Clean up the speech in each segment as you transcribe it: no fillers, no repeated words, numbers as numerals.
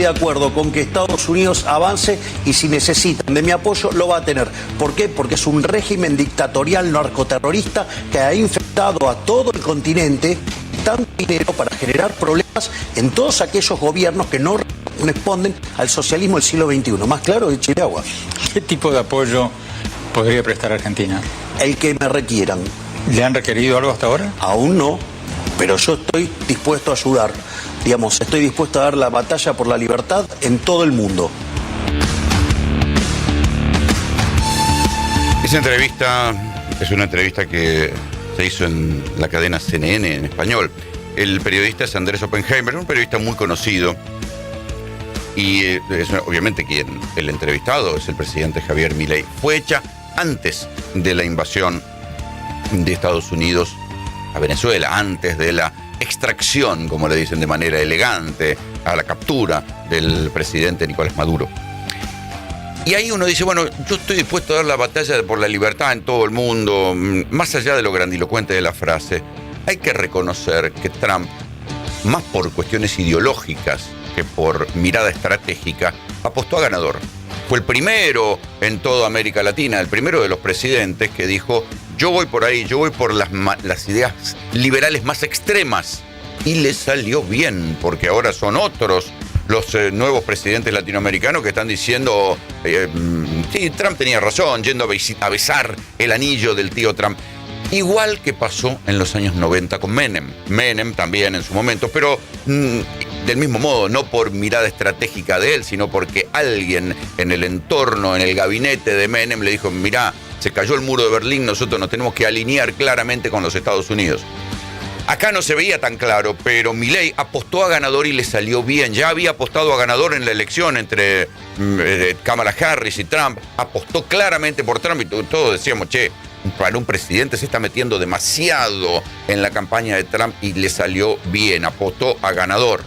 de acuerdo con que Estados Unidos avance y si necesitan de mi apoyo lo va a tener. ¿Por qué? Porque es un régimen dictatorial narcoterrorista que ha infectado a todo el continente tanto dinero para generar problemas en todos aquellos gobiernos que no responden al socialismo del siglo XXI. Más claro, de Chiragua. ¿Qué tipo de apoyo podría prestar Argentina? El que me requieran. ¿Le han requerido algo hasta ahora? Aún no, pero yo estoy dispuesto a ayudar. Digamos, estoy dispuesto a dar la batalla por la libertad en todo el mundo. Esa entrevista es una entrevista que se hizo en la cadena CNN en español. El periodista es Andrés Oppenheimer, un periodista muy conocido. Y es obviamente quien el entrevistado es el presidente Javier Milei. Fue hecha antes de la invasión de Estados Unidos a Venezuela, antes de la extracción, como le dicen de manera elegante, a la captura del presidente Nicolás Maduro. Y ahí uno dice, bueno, yo estoy dispuesto a dar la batalla por la libertad en todo el mundo, más allá de lo grandilocuente de la frase. Hay que reconocer que Trump, más por cuestiones ideológicas que por mirada estratégica, apostó a ganador. Fue el primero en toda América Latina, el primero de los presidentes que dijo, yo voy por ahí, yo voy por las ideas liberales más extremas. Y le salió bien, porque ahora son otros los nuevos presidentes latinoamericanos que están diciendo, sí, Trump tenía razón, yendo a besar el anillo del tío Trump. Igual que pasó en los años 90 con Menem. Menem también en su momento, pero del mismo modo, no por mirada estratégica de él, sino porque alguien en el entorno, en el gabinete de Menem le dijo, mirá, se cayó el muro de Berlín, nosotros nos tenemos que alinear claramente con los Estados Unidos. Acá no se veía tan claro, pero Milei apostó a ganador y le salió bien. Ya había apostado a ganador en la elección entre Kamala Harris y Trump. Apostó claramente por Trump y todos decíamos, che, para un presidente se está metiendo demasiado en la campaña de Trump y le salió bien, apostó a ganador.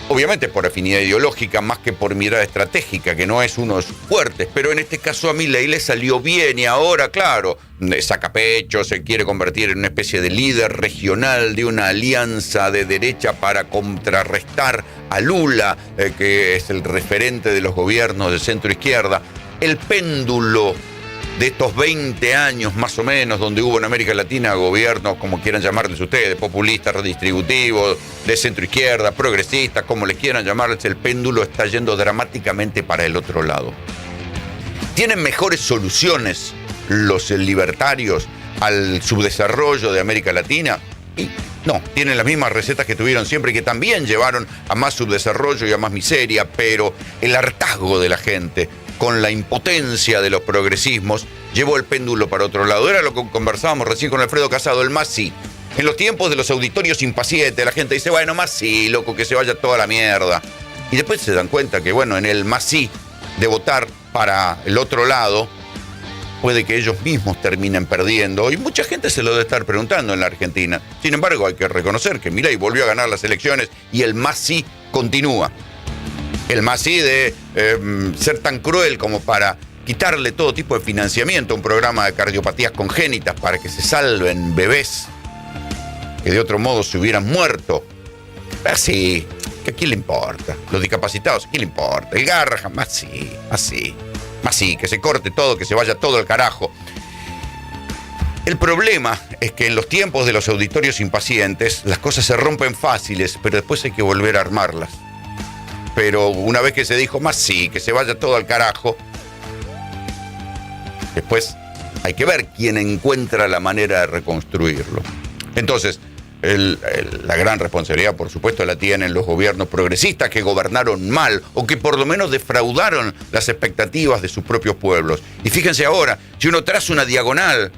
Obviamente por afinidad ideológica más que por mirada estratégica, que no es uno de sus fuertes, pero en este caso a Milei le salió bien y ahora, claro, saca pecho, se quiere convertir en una especie de líder regional de una alianza de derecha para contrarrestar a Lula, que es el referente de los gobiernos de centro-izquierda. El péndulo de estos 20 años más o menos, donde hubo en América Latina gobiernos, como quieran llamarles ustedes, populistas, redistributivos, de centro-izquierda, progresistas, como les quieran llamarles, el péndulo está yendo dramáticamente para el otro lado. ¿Tienen mejores soluciones los libertarios al subdesarrollo de América Latina? Y no, tienen las mismas recetas que tuvieron siempre y que también llevaron a más subdesarrollo y a más miseria, pero el hartazgo de la gente con la impotencia de los progresismos, llevó el péndulo para otro lado. Era lo que conversábamos recién con Alfredo Casado, el más sí. En los tiempos de los auditorios impacientes, la gente dice, bueno, más sí, loco, que se vaya toda la mierda. Y después se dan cuenta que, bueno, en el más sí de votar para el otro lado, puede que ellos mismos terminen perdiendo. Y mucha gente se lo debe estar preguntando en la Argentina. Sin embargo, hay que reconocer que Milei volvió a ganar las elecciones y el más sí continúa. El más sí de ser tan cruel como para quitarle todo tipo de financiamiento a un programa de cardiopatías congénitas para que se salven bebés que de otro modo se hubieran muerto. Así, que a quién le importa. Los discapacitados, ¿a quién le importa? El Garrahan, así, que se corte todo, que se vaya todo al carajo. El problema es que en los tiempos de los auditorios impacientes las cosas se rompen fáciles, pero después hay que volver a armarlas. Pero una vez que se dijo más sí, que se vaya todo al carajo, después hay que ver quién encuentra la manera de reconstruirlo. Entonces, la gran responsabilidad, por supuesto, la tienen los gobiernos progresistas que gobernaron mal o que por lo menos defraudaron las expectativas de sus propios pueblos. Y fíjense ahora, si uno traza una diagonal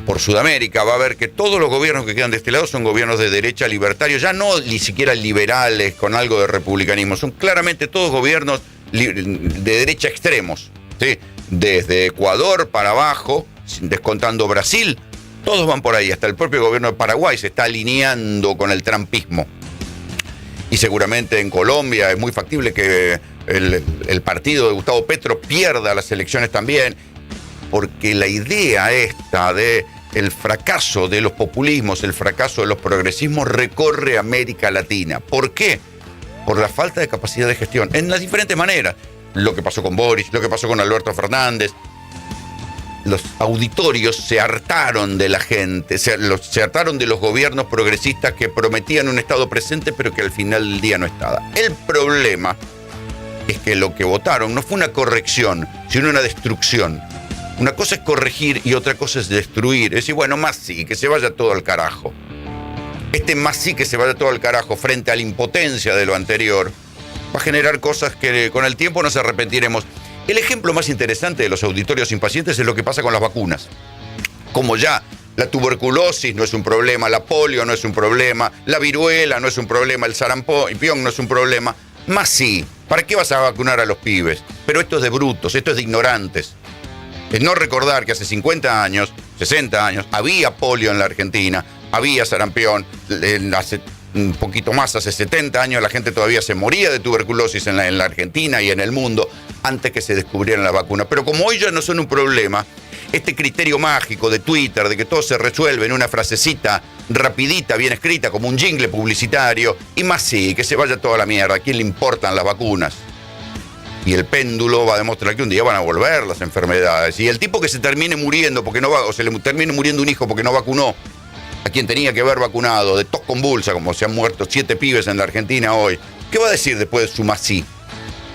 por Sudamérica, va a ver que todos los gobiernos que quedan de este lado son gobiernos de derecha libertarios, ya no ni siquiera liberales con algo de republicanismo, son claramente todos gobiernos de derecha extremos, ¿sí? Desde Ecuador para abajo, descontando Brasil, todos van por ahí, hasta el propio gobierno de Paraguay se está alineando con el trumpismo. Y seguramente en Colombia es muy factible que el partido de Gustavo Petro pierda las elecciones también, porque la idea esta de el fracaso de los populismos, el fracaso de los progresismos recorre América Latina. ¿Por qué? por la falta de capacidad de gestión, en las diferentes maneras. Lo que pasó con Boris, lo que pasó con Alberto Fernández. Los auditorios se hartaron de la gente, se hartaron de los gobiernos progresistas que prometían un Estado presente, pero que al final del día no estaba. El problema es que lo que votaron no fue una corrección, sino una destrucción. Una cosa es corregir y otra cosa es destruir. Es decir, bueno, más sí, que se vaya todo al carajo. Este más sí que se vaya todo al carajo frente a la impotencia de lo anterior va a generar cosas que con el tiempo nos arrepentiremos. El ejemplo más interesante de los auditorios impacientes es lo que pasa con las vacunas. Como ya la tuberculosis no es un problema, la polio no es un problema, la viruela no es un problema, el sarampión no es un problema, más sí, ¿para qué vas a vacunar a los pibes? Pero esto es de brutos, esto es de ignorantes. Es no recordar que hace 50 años, 60 años, había polio en la Argentina, había sarampión, hace un poquito más, hace 70 años la gente todavía se moría de tuberculosis en la Argentina y en el mundo antes que se descubrieran la vacuna. Pero como hoy ya no son un problema, este criterio mágico de Twitter, de que todo se resuelve en una frasecita rapidita, bien escrita, como un jingle publicitario, y más sí, que se vaya toda la mierda, ¿a quién le importan las vacunas? Y el péndulo va a demostrar que un día van a volver las enfermedades. Y el tipo que se termine muriendo porque no va, o se le termine muriendo un hijo porque no vacunó a quien tenía que haber vacunado, de tos convulsa, como se han muerto 7 pibes en la Argentina hoy, ¿qué va a decir después de su masí?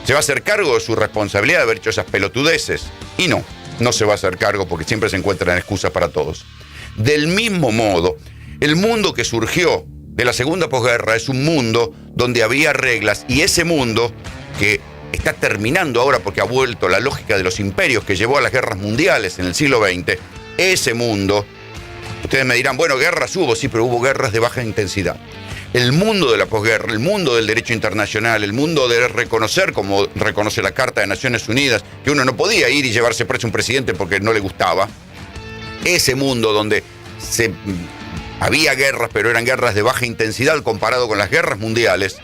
¿Se va a hacer cargo de su responsabilidad de haber hecho esas pelotudeces? Y no se va a hacer cargo porque siempre se encuentran excusas para todos. Del mismo modo, el mundo que surgió de la segunda posguerra es un mundo donde había reglas, y ese mundo que está terminando ahora porque ha vuelto la lógica de los imperios que llevó a las guerras mundiales en el siglo XX, ese mundo, ustedes me dirán, bueno, guerras hubo, sí, pero hubo guerras de baja intensidad. El mundo de la posguerra, el mundo del derecho internacional, el mundo de reconocer, como reconoce la Carta de Naciones Unidas, que uno no podía ir y llevarse preso a un presidente porque no le gustaba, ese mundo donde había guerras, pero eran guerras de baja intensidad comparado con las guerras mundiales,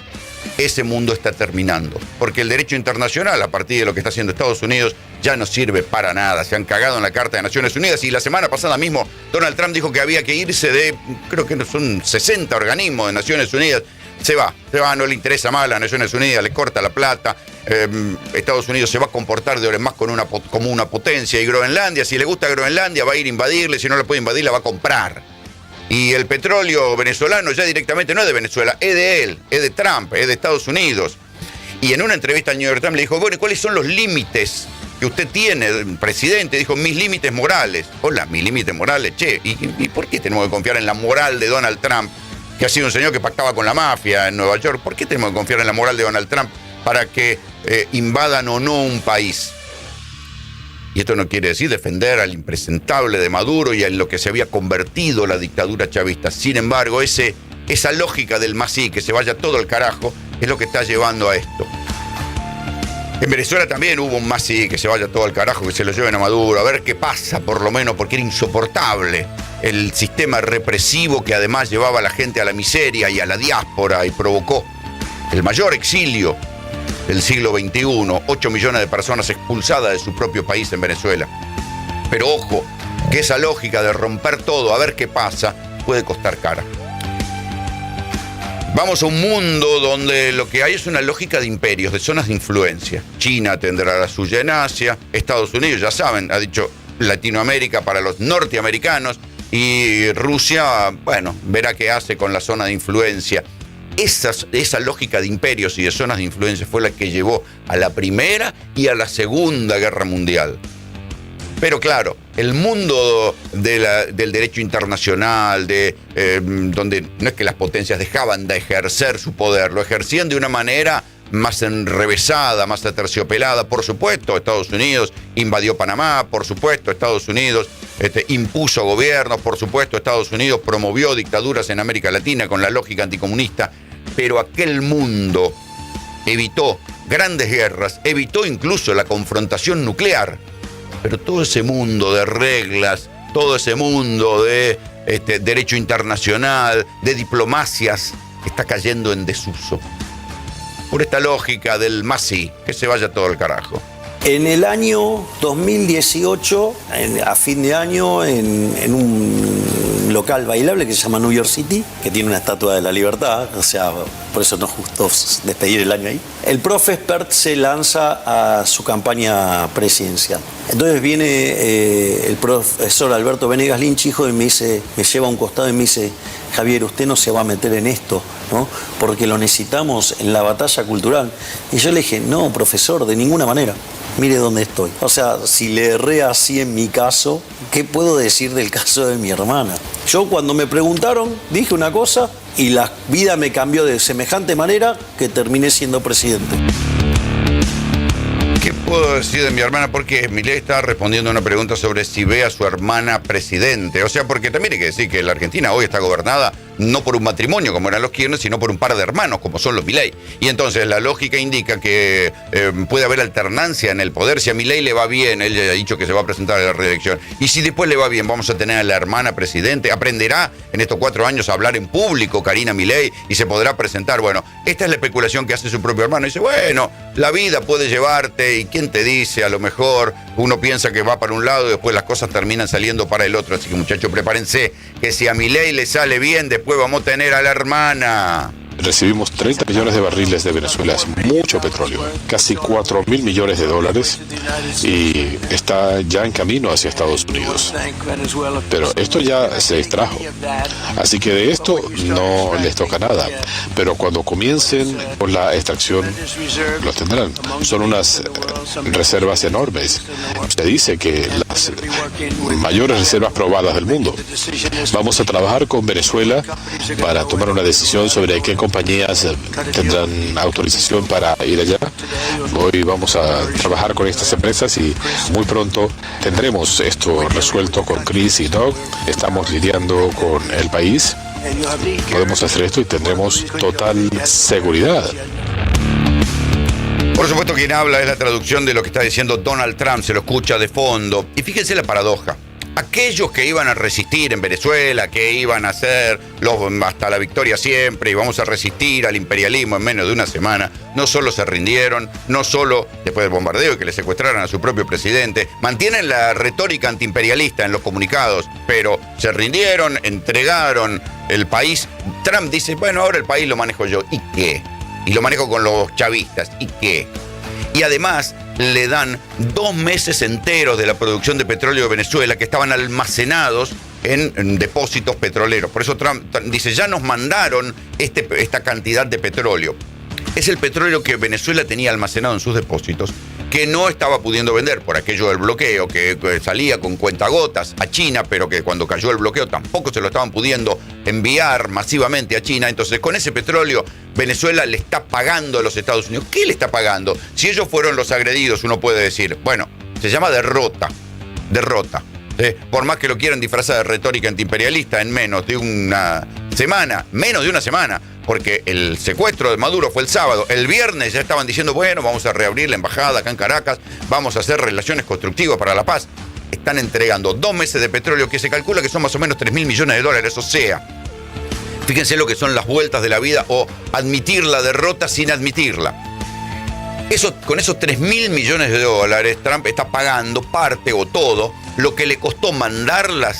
ese mundo está terminando. Porque el derecho internacional, a partir de lo que está haciendo Estados Unidos, ya no sirve para nada. Se han cagado en la Carta de Naciones Unidas, y la semana pasada mismo Donald Trump dijo que había que irse de, creo que son 60 organismos de Naciones Unidas. Se va, no le interesa más a las Naciones Unidas, le corta la plata. Estados Unidos se va a comportar de ahora en más como una potencia. Y Groenlandia, si le gusta Groenlandia, va a ir a invadirle, si no la puede invadir, la va a comprar. Y el petróleo venezolano ya directamente no es de Venezuela, es de él, es de Trump, es de Estados Unidos. Y en una entrevista al New York Times le dijo, bueno, ¿cuáles son los límites que usted tiene, presidente? Dijo, mis límites morales. Hola, mis límites morales, che. ¿Y por qué tenemos que confiar en la moral de Donald Trump, que ha sido un señor que pactaba con la mafia en Nueva York? ¿Por qué tenemos que confiar en la moral de Donald Trump para que invadan o no un país? Y esto no quiere decir defender al impresentable de Maduro y en lo que se había convertido la dictadura chavista. Sin embargo, esa lógica del masí, que se vaya todo al carajo, es lo que está llevando a esto. En Venezuela también hubo un masí, que se vaya todo al carajo, que se lo lleven a Maduro, a ver qué pasa, por lo menos, porque era insoportable el sistema represivo que además llevaba a la gente a la miseria y a la diáspora y provocó el mayor exilio del siglo XXI, 8 millones de personas expulsadas de su propio país en Venezuela. Pero ojo, que esa lógica de romper todo, a ver qué pasa, puede costar cara. Vamos a un mundo donde lo que hay es una lógica de imperios, de zonas de influencia. China tendrá la suya en Asia, Estados Unidos, ya saben, ha dicho Latinoamérica para los norteamericanos, y Rusia, bueno, verá qué hace con la zona de influencia. Esa lógica de imperios y de zonas de influencia fue la que llevó a la Primera y a la Segunda Guerra Mundial. Pero claro, el mundo del derecho internacional, donde no es que las potencias dejaban de ejercer su poder, lo ejercían de una manera más enrevesada, más aterciopelada. Por supuesto, Estados Unidos invadió Panamá, por supuesto, Estados Unidos impuso gobiernos, por supuesto, Estados Unidos promovió dictaduras en América Latina con la lógica anticomunista, pero aquel mundo evitó grandes guerras, evitó incluso la confrontación nuclear. Pero todo ese mundo de reglas, todo ese mundo de derecho internacional, de diplomacias, está cayendo en desuso. Por esta lógica del más sí, que se vaya todo al carajo. En el año 2018, a fin de año, en un un local bailable que se llama New York City, que tiene una estatua de la libertad, o sea, por eso no es justo despedir el año ahí. El profe Espert se lanza a su campaña presidencial. Entonces viene el profesor Alberto Venegas Lynch, hijo, y me lleva a un costado y me dice: Javier, usted no se va a meter en esto, ¿no? Porque lo necesitamos en la batalla cultural. Y yo le dije: no, profesor, de ninguna manera. Mire dónde estoy. O sea, si le erré así en mi caso, ¿qué puedo decir del caso de mi hermana? Yo, cuando me preguntaron, dije una cosa y la vida me cambió de semejante manera que terminé siendo presidente. ¿Qué puedo decir de mi hermana? Porque Milei estaba respondiendo a una pregunta sobre si ve a su hermana presidente. O sea, porque también hay que decir que la Argentina hoy está gobernada no por un matrimonio como eran los Kirchner, sino por un par de hermanos como son los Milei. Y entonces la lógica indica que puede haber alternancia en el poder. Si a Milei le va bien, él ya ha dicho que se va a presentar a la reelección. Y si después le va bien, vamos a tener a la hermana presidente. Aprenderá en estos 4 años a hablar en público Karina Milei y se podrá presentar. Bueno, esta es la especulación que hace su propio hermano. Dice: bueno, la vida puede llevarte y quién te dice, a lo mejor uno piensa que va para un lado y después las cosas terminan saliendo para el otro. Así que, muchachos, prepárense que si a Milei le sale bien, después vamos a tener a la hermana. Recibimos 30 millones de barriles de Venezuela, es mucho petróleo, casi 4.000 millones de dólares, y está ya en camino hacia Estados Unidos. Pero esto ya se extrajo, así que de esto no les toca nada. Pero cuando comiencen con la extracción, lo tendrán. Son unas reservas enormes. Se dice que las mayores reservas probadas del mundo. Vamos a trabajar con Venezuela para tomar una decisión sobre qué compañías tendrán autorización para ir allá. Hoy vamos a trabajar con estas empresas y muy pronto tendremos esto resuelto con Chris y Doug. Estamos lidiando con el país. Podemos hacer esto y tendremos total seguridad. Por supuesto, quien habla es la traducción de lo que está diciendo Donald Trump, se lo escucha de fondo. Y fíjense la paradoja. Aquellos que iban a resistir en Venezuela, que iban a hacer hasta la victoria siempre y vamos a resistir al imperialismo en menos de una semana, no solo se rindieron, no solo después del bombardeo y que le secuestraran a su propio presidente, mantienen la retórica antiimperialista en los comunicados, pero se rindieron, entregaron el país. Trump dice: bueno, ahora el país lo manejo yo. ¿Y qué? Y lo manejo con los chavistas. ¿Y qué? Y además le dan 2 meses enteros de la producción de petróleo de Venezuela que estaban almacenados en depósitos petroleros. Por eso Trump dice: ya nos mandaron esta cantidad de petróleo. Es el petróleo que Venezuela tenía almacenado en sus depósitos, que no estaba pudiendo vender por aquello del bloqueo, que salía con cuentagotas a China, pero que cuando cayó el bloqueo tampoco se lo estaban pudiendo enviar masivamente a China. Entonces, con ese petróleo, Venezuela le está pagando a los Estados Unidos. ¿Qué le está pagando? Si ellos fueron los agredidos, uno puede decir, bueno, se llama derrota. Por más que lo quieran disfrazar de retórica antiimperialista, en menos de una semana, porque el secuestro de Maduro fue el sábado. El viernes ya estaban diciendo: bueno, vamos a reabrir la embajada acá en Caracas, vamos a hacer relaciones constructivas para la paz. Están entregando 2 meses de petróleo que se calcula que son más o menos 3.000 millones de dólares. O sea, fíjense lo que son las vueltas de la vida, o admitir la derrota sin admitirla. Con esos 3.000 millones de dólares, Trump está pagando parte o todo lo que le costó mandar la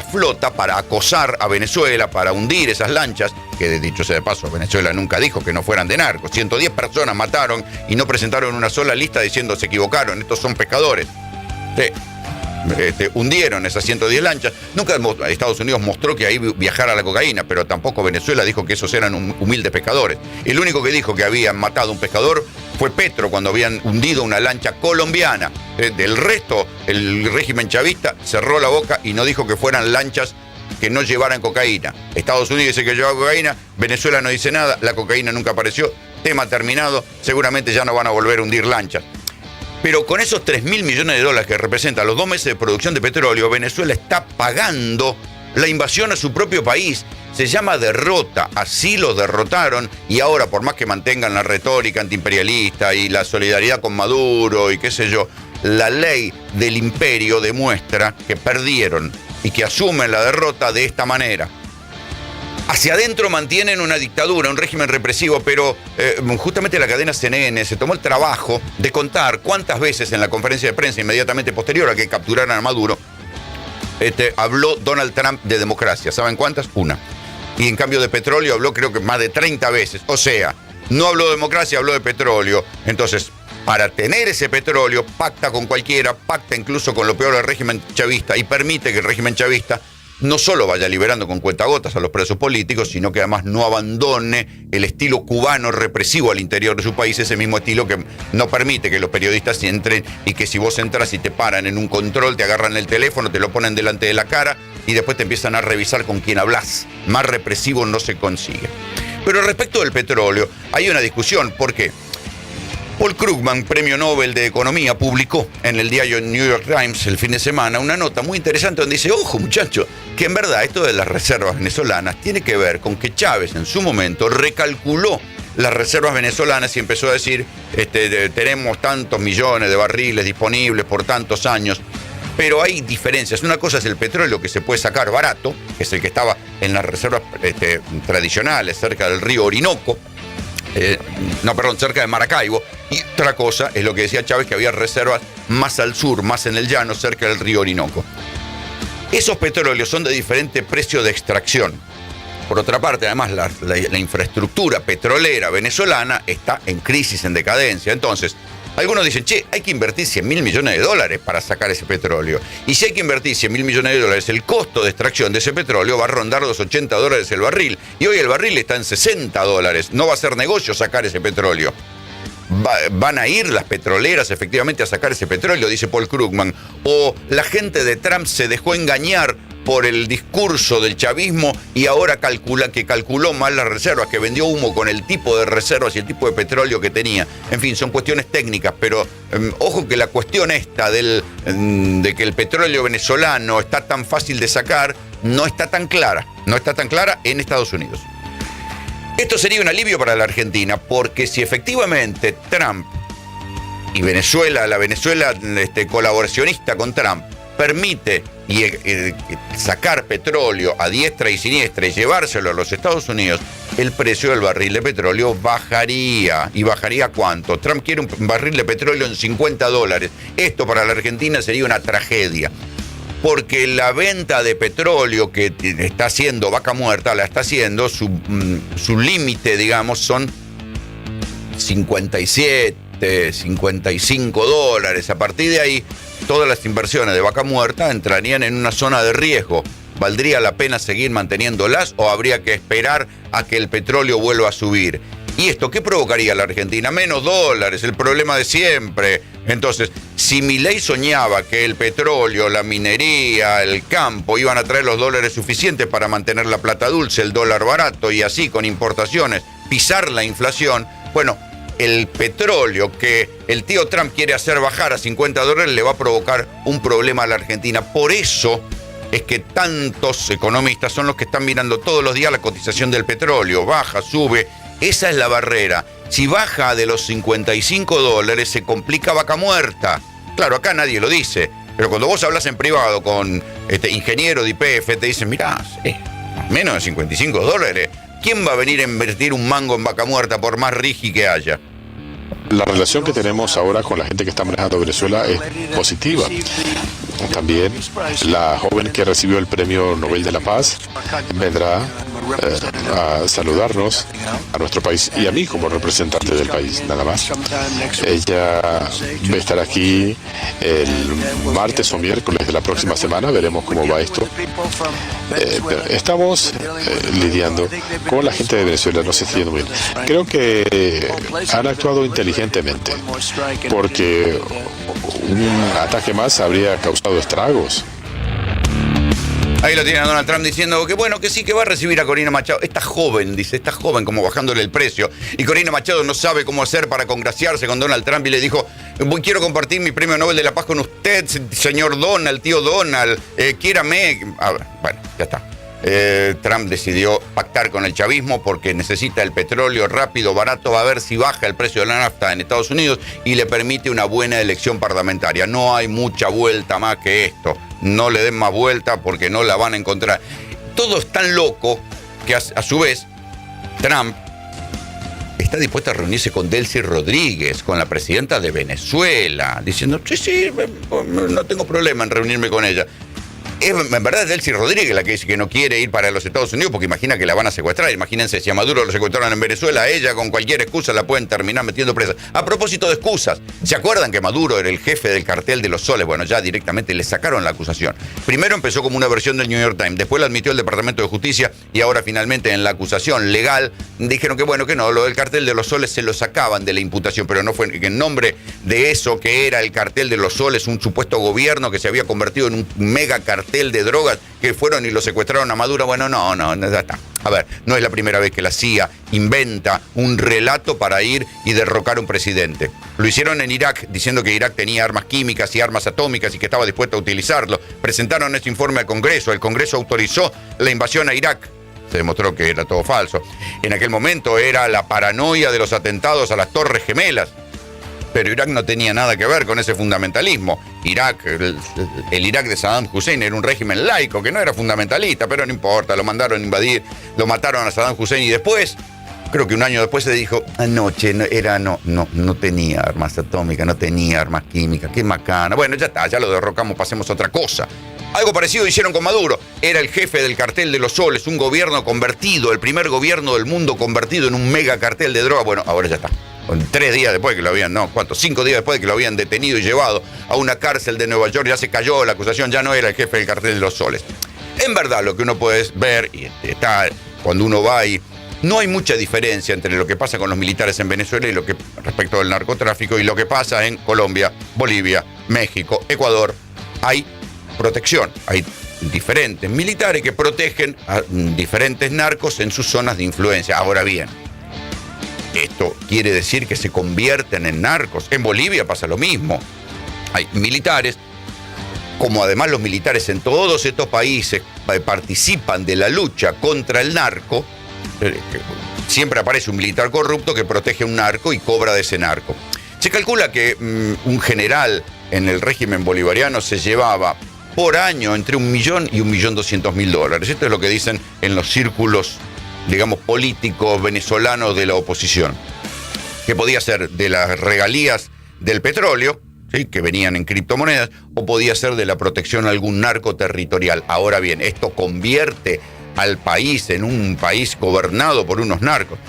flota para acosar a Venezuela, para hundir esas lanchas, que dicho sea de paso, Venezuela nunca dijo que no fueran de narcos. 110 personas mataron y no presentaron una sola lista diciendo: se equivocaron, estos son pescadores. Hundieron esas 110 lanchas. Nunca Estados Unidos mostró que ahí viajara la cocaína, pero tampoco Venezuela dijo que esos eran humildes pescadores. El único que dijo que habían matado a un pescador fue Petro, cuando habían hundido una lancha colombiana. Del resto, el régimen chavista cerró la boca y no dijo que fueran lanchas que no llevaran cocaína. Estados Unidos dice que llevaba cocaína, Venezuela no dice nada, la cocaína nunca apareció, tema terminado, seguramente ya no van a volver a hundir lanchas. Pero con esos 3.000 millones de dólares que representan los 2 meses de producción de petróleo, Venezuela está pagando la invasión a su propio país. Se llama derrota, así los derrotaron, y ahora, por más que mantengan la retórica antiimperialista y la solidaridad con Maduro y qué sé yo, la ley del imperio demuestra que perdieron y que asumen la derrota de esta manera. Hacia adentro mantienen una dictadura, un régimen represivo, pero justamente la cadena CNN se tomó el trabajo de contar cuántas veces en la conferencia de prensa inmediatamente posterior a que capturaran a Maduro, habló Donald Trump de democracia. ¿Saben cuántas? Una. Y en cambio de petróleo habló creo que más de 30 veces. O sea, no habló de democracia, habló de petróleo. Entonces, para tener ese petróleo, pacta con cualquiera, pacta incluso con lo peor del régimen chavista y permite que el régimen chavista no solo vaya liberando con cuentagotas a los presos políticos, sino que además no abandone el estilo cubano represivo al interior de su país, ese mismo estilo que no permite que los periodistas entren y que si vos entras y te paran en un control, te agarran el teléfono, te lo ponen delante de la cara y después te empiezan a revisar con quién hablas. Más represivo no se consigue. Pero respecto del petróleo, hay una discusión. ¿Por qué? Paul Krugman, premio Nobel de Economía, publicó en el diario New York Times el fin de semana una nota muy interesante donde dice, ojo muchachos, que en verdad esto de las reservas venezolanas tiene que ver con que Chávez en su momento recalculó las reservas venezolanas y empezó a decir, tenemos tantos millones de barriles disponibles por tantos años, pero hay diferencias. Una cosa es el petróleo que se puede sacar barato, que es el que estaba en las reservas tradicionales cerca del río Orinoco, cerca de Maracaibo, y otra cosa es lo que decía Chávez, que había reservas más al sur, más en el llano, cerca del río Orinoco. Esos petróleos son de diferente precio de extracción. Por otra parte, además, la infraestructura petrolera venezolana está en crisis, en decadencia. Entonces, algunos dicen, hay que invertir $100.000 millones para sacar ese petróleo. Y si hay que invertir $100.000 millones, el costo de extracción de ese petróleo va a rondar los $80 el barril. Y hoy el barril está en $60. No va a ser negocio sacar ese petróleo. Van a ir las petroleras efectivamente a sacar ese petróleo, dice Paul Krugman. O la gente de Trump se dejó engañar por el discurso del chavismo y ahora calculó mal las reservas, que vendió humo con el tipo de reservas y el tipo de petróleo que tenía. En fin, son cuestiones técnicas, pero ojo que la cuestión esta de que el petróleo venezolano está tan fácil de sacar no está tan clara en Estados Unidos. Esto sería un alivio para la Argentina, porque si efectivamente Trump y la Venezuela colaboracionista con Trump permite sacar petróleo a diestra y siniestra y llevárselo a los Estados Unidos, el precio del barril de petróleo bajaría. ¿Y bajaría cuánto? Trump quiere un barril de petróleo en $50. Esto para la Argentina sería una tragedia, porque la venta de petróleo que está haciendo Vaca Muerta, la está haciendo, su límite, digamos, son $57, $55. A partir de ahí, todas las inversiones de Vaca Muerta entrarían en una zona de riesgo. ¿Valdría la pena seguir manteniéndolas o habría que esperar a que el petróleo vuelva a subir? ¿Y esto qué provocaría a la Argentina? Menos dólares, el problema de siempre. Entonces, si Milei soñaba que el petróleo, la minería, el campo iban a traer los dólares suficientes para mantener la plata dulce, el dólar barato y así con importaciones pisar la inflación, bueno, el petróleo que el tío Trump quiere hacer bajar a $50 le va a provocar un problema a la Argentina. Por eso es que tantos economistas son los que están mirando todos los días la cotización del petróleo. Baja, sube. Esa es la barrera. Si baja de los $55, se complica Vaca Muerta. Claro, acá nadie lo dice, pero cuando vos hablas en privado con ingeniero de YPF, te dicen, mirá, menos de $55. ¿Quién va a venir a invertir un mango en Vaca Muerta por más rigi que haya? La relación que tenemos ahora con la gente que está manejando Venezuela es positiva. También la joven que recibió el Premio Nobel de la Paz vendrá a saludarnos a nuestro país y a mí como representante del país, nada más. Ella va a estar aquí el martes o miércoles de la próxima semana, veremos cómo va esto. Estamos lidiando con la gente de Venezuela, no se está yendo bien. Creo que han actuado inteligentemente, porque un ataque más habría causado estragos. Ahí lo tiene a Donald Trump diciendo que bueno, que sí, que va a recibir a Corina Machado. Está joven, dice, está joven, como bajándole el precio. Y Corina Machado no sabe cómo hacer para congraciarse con Donald Trump y le dijo, quiero compartir mi premio Nobel de la Paz con usted, señor Donald, tío Donald, quiérame. Bueno, ya está. Trump decidió pactar con el chavismo porque necesita el petróleo rápido, barato, va a ver si baja el precio de la nafta en Estados Unidos y le permite una buena elección parlamentaria. No hay mucha vuelta más que esto. No le den más vuelta porque no la van a encontrar. Todo es tan loco que a su vez Trump está dispuesto a reunirse con Delcy Rodríguez, con la presidenta de Venezuela, diciendo, sí, no tengo problema en reunirme con ella. Es en verdad Delcy Rodríguez la que dice que no quiere ir para los Estados Unidos porque imagina que la van a secuestrar. Imagínense, si a Maduro lo secuestraron en Venezuela, a ella con cualquier excusa la pueden terminar metiendo presa. A propósito de excusas, ¿se acuerdan que Maduro era el jefe del cartel de los soles? Bueno, ya directamente le sacaron la acusación. Primero empezó como una versión del New York Times, después la admitió el Departamento de Justicia y ahora finalmente en la acusación legal dijeron que bueno, que no, lo del cartel de los soles se lo sacaban de la imputación, pero no fue que en nombre de eso que era el cartel de los soles, un supuesto gobierno que se había convertido en un mega cartel de drogas, que fueron y lo secuestraron a Maduro. Bueno, no, ya está. A ver, no es la primera vez que la CIA inventa un relato para ir y derrocar a un presidente. Lo hicieron en Irak, diciendo que Irak tenía armas químicas y armas atómicas y que estaba dispuesto a utilizarlo. Presentaron ese informe al Congreso, el Congreso autorizó la invasión a Irak. Se demostró que era todo falso. En aquel momento era la paranoia de los atentados a las Torres Gemelas. Pero Irak no tenía nada que ver con ese fundamentalismo. Irak, el Irak de Saddam Hussein era un régimen laico que no era fundamentalista, pero no importa, lo mandaron a invadir, lo mataron a Saddam Hussein y después, creo que un año después se dijo, anoche no tenía armas atómicas, no tenía armas químicas, qué macana. Bueno, ya está, ya lo derrocamos, pasemos a otra cosa. Algo parecido hicieron con Maduro. Era el jefe del cartel de los soles, un gobierno convertido, el primer gobierno del mundo convertido en un mega cartel de droga. Bueno, ahora ya está. 3 días después que lo habían, 5 días después de que lo habían detenido y llevado a una cárcel de Nueva York, ya se cayó la acusación, ya no era el jefe del cartel de los soles. En verdad, lo que uno puede ver, y está cuando uno va ahí, no hay mucha diferencia entre lo que pasa con los militares en Venezuela y lo que respecto del narcotráfico y lo que pasa en Colombia, Bolivia, México, Ecuador. Hay protección, hay diferentes militares que protegen a diferentes narcos en sus zonas de influencia. Ahora bien, esto quiere decir que se convierten en narcos. En Bolivia pasa lo mismo. Hay militares, como además los militares en todos estos países participan de la lucha contra el narco, siempre aparece un militar corrupto que protege a un narco y cobra de ese narco. Se calcula que un general en el régimen bolivariano se llevaba por año entre $1 millón y $1.200.000. Esto es lo que dicen en los círculos, digamos, políticos venezolanos de la oposición, que podía ser de las regalías del petróleo, ¿sí?, que venían en criptomonedas, o podía ser de la protección a algún narco territorial. Ahora bien, esto convierte al país en un país gobernado por unos narcos.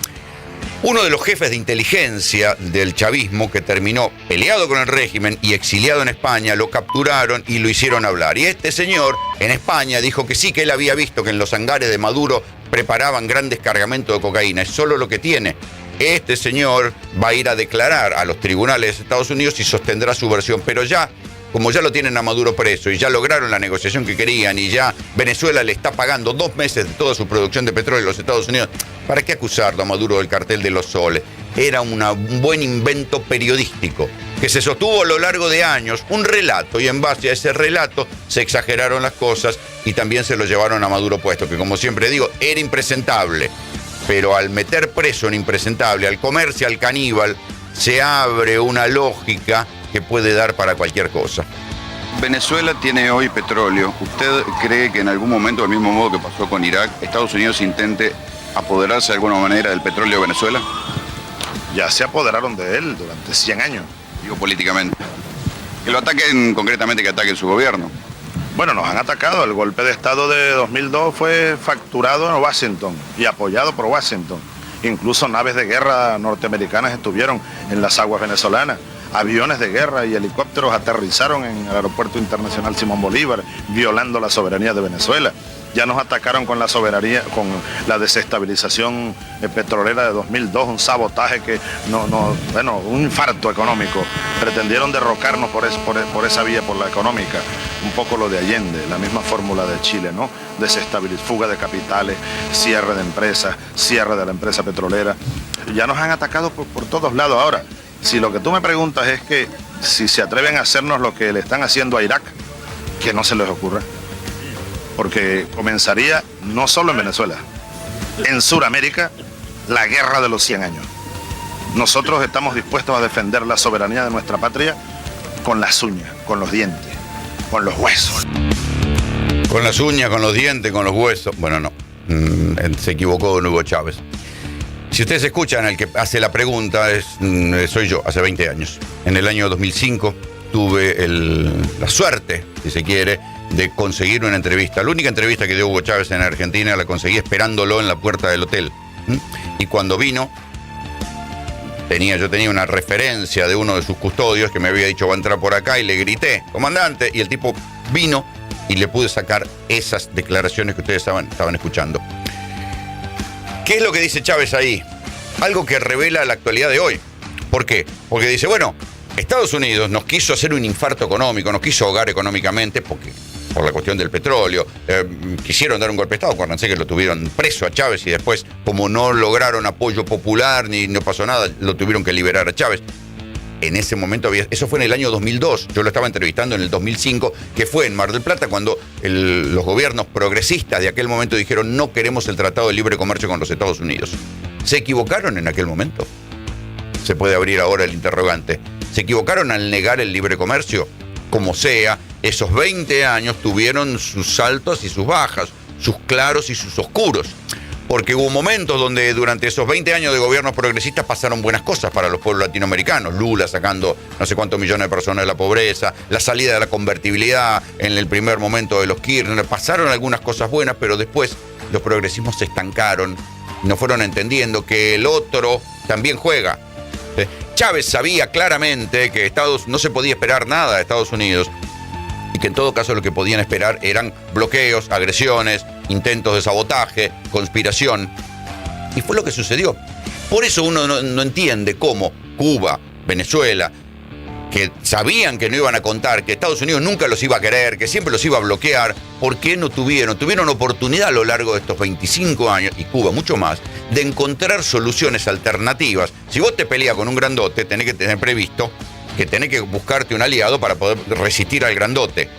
Uno de los jefes de inteligencia del chavismo, que terminó peleado con el régimen y exiliado en España, lo capturaron y lo hicieron hablar. Y este señor en España dijo que sí, que él había visto que en los hangares de Maduro preparaban grandes cargamentos de cocaína. Es solo lo que tiene. Este señor va a ir a declarar a los tribunales de Estados Unidos y sostendrá su versión. Pero ya, como ya lo tienen a Maduro preso y ya lograron la negociación que querían y ya Venezuela le está pagando 2 meses de toda su producción de petróleo a los Estados Unidos, ¿para qué acusarlo a Maduro del cartel de los soles? Era un buen invento periodístico que se sostuvo a lo largo de años, un relato, y en base a ese relato se exageraron las cosas y también se lo llevaron a Maduro puesto, que como siempre digo, era impresentable. Pero al meter preso en impresentable, al comerse al caníbal, se abre una lógica que puede dar para cualquier cosa. Venezuela tiene hoy petróleo. ¿Usted cree que en algún momento, del mismo modo que pasó con Irak, Estados Unidos intente apoderarse de alguna manera del petróleo de Venezuela? Ya se apoderaron de él durante 100 años. Digo políticamente. Que lo ataquen concretamente, que ataquen su gobierno. Bueno, nos han atacado. El golpe de Estado de 2002 fue facturado en Washington y apoyado por Washington. Incluso naves de guerra norteamericanas estuvieron en las aguas venezolanas. Aviones de guerra y helicópteros aterrizaron en el Aeropuerto Internacional Simón Bolívar, violando la soberanía de Venezuela. Ya nos atacaron con la soberanía, con la desestabilización petrolera de 2002, un sabotaje que un infarto económico. Pretendieron derrocarnos por esa vía, por la económica. Un poco lo de Allende, la misma fórmula de Chile, ¿no? Fuga de capitales, cierre de empresas, cierre de la empresa petrolera. Ya nos han atacado por todos lados. Ahora, si lo que tú me preguntas es que si se atreven a hacernos lo que le están haciendo a Irak, que no se les ocurra. Porque comenzaría no solo en Venezuela, en Sudamérica, la guerra de los 100 años. Nosotros estamos dispuestos a defender la soberanía de nuestra patria con las uñas, con los dientes, con los huesos. Con las uñas, con los dientes, con los huesos. Bueno, no. Se equivocó don Hugo Chávez. Si ustedes escuchan, el que hace la pregunta soy yo, hace 20 años. En el año 2005 tuve la suerte, si se quiere, de conseguir una entrevista. La única entrevista que dio Hugo Chávez en Argentina la conseguí esperándolo en la puerta del hotel. Y cuando vino, yo tenía una referencia de uno de sus custodios que me había dicho va a entrar por acá y le grité, comandante, y el tipo vino y le pude sacar esas declaraciones que ustedes estaban escuchando. ¿Qué es lo que dice Chávez ahí? Algo que revela la actualidad de hoy. ¿Por qué? Porque dice, bueno, Estados Unidos nos quiso hacer un infarto económico, nos quiso ahogar económicamente por la cuestión del petróleo. Quisieron dar un golpe de Estado, acuérdense que lo tuvieron preso a Chávez y después, como no lograron apoyo popular ni no pasó nada, lo tuvieron que liberar a Chávez. En ese momento eso fue en el año 2002, yo lo estaba entrevistando en el 2005, que fue en Mar del Plata cuando los gobiernos progresistas de aquel momento dijeron no queremos el Tratado de Libre Comercio con los Estados Unidos. ¿Se equivocaron en aquel momento? Se puede abrir ahora el interrogante. ¿Se equivocaron al negar el libre comercio? Como sea, esos 20 años tuvieron sus altos y sus bajas, sus claros y sus oscuros. Porque hubo momentos donde durante esos 20 años de gobiernos progresistas pasaron buenas cosas para los pueblos latinoamericanos. Lula sacando no sé cuántos millones de personas de la pobreza, la salida de la convertibilidad en el primer momento de los Kirchner. Pasaron algunas cosas buenas, pero después los progresismos se estancaron, no fueron entendiendo que el otro también juega. Chávez sabía claramente que no se podía esperar nada de Estados Unidos y que en todo caso lo que podían esperar eran bloqueos, agresiones, intentos de sabotaje, conspiración. Y fue lo que sucedió. Por eso uno no entiende cómo Cuba, Venezuela, que sabían que no iban a contar, que Estados Unidos nunca los iba a querer, que siempre los iba a bloquear, ¿por qué no tuvieron oportunidad a lo largo de estos 25 años, y Cuba mucho más, de encontrar soluciones alternativas? Si vos te peleas con un grandote, tenés que tener previsto que tenés que buscarte un aliado para poder resistir al grandote.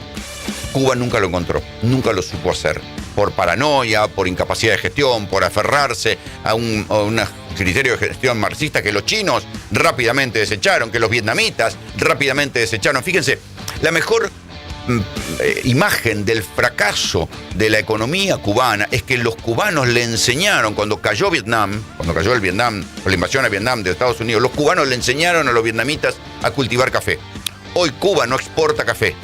Cuba nunca lo encontró, nunca lo supo hacer. Por paranoia, por incapacidad de gestión, por aferrarse a un criterio de gestión marxista que los chinos rápidamente desecharon, que los vietnamitas rápidamente desecharon. Fíjense, la mejor imagen del fracaso de la economía cubana es que los cubanos le enseñaron, cuando cayó el Vietnam, la invasión a Vietnam de Estados Unidos, los cubanos le enseñaron a los vietnamitas a cultivar café. Hoy Cuba no exporta café.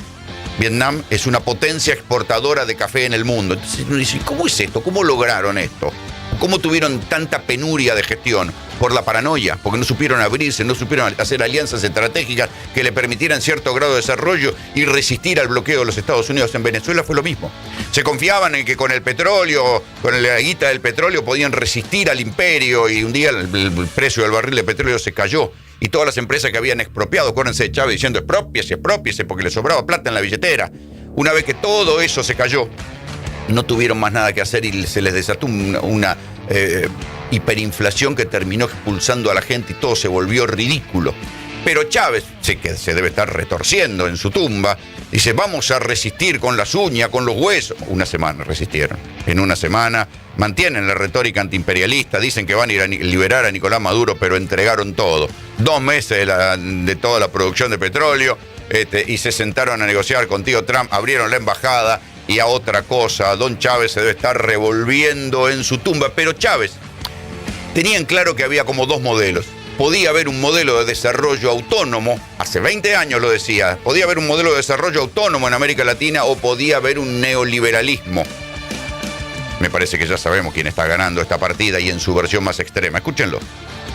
Vietnam es una potencia exportadora de café en el mundo. Entonces uno dice, ¿cómo es esto? ¿Cómo lograron esto? ¿Cómo tuvieron tanta penuria de gestión? Por la paranoia, porque no supieron abrirse, no supieron hacer alianzas estratégicas que le permitieran cierto grado de desarrollo y resistir al bloqueo de los Estados Unidos. En Venezuela fue lo mismo. Se confiaban en que con el petróleo, con la guita del petróleo podían resistir al imperio y un día el precio del barril de petróleo se cayó. Y todas las empresas que habían expropiado, acuérdense de Chávez diciendo expropiese, porque le sobraba plata en la billetera. Una vez que todo eso se cayó, no tuvieron más nada que hacer y se les desató una hiperinflación que terminó expulsando a la gente y todo se volvió ridículo. Pero Chávez, que se debe estar retorciendo en su tumba, dice, vamos a resistir con las uñas, con los huesos. Una semana resistieron. En una semana mantienen la retórica antiimperialista, dicen que van a ir a liberar a Nicolás Maduro, pero entregaron todo. 2 meses de toda la producción de petróleo, y se sentaron a negociar con tío Trump, abrieron la embajada y a otra cosa. Don Chávez se debe estar revolviendo en su tumba, pero Chávez tenían claro que había como 2 modelos. Podía haber un modelo de desarrollo autónomo, hace 20 años lo decía, podía haber un modelo de desarrollo autónomo en América Latina o podía haber un neoliberalismo. Me parece que ya sabemos quién está ganando esta partida y en su versión más extrema. Escúchenlo.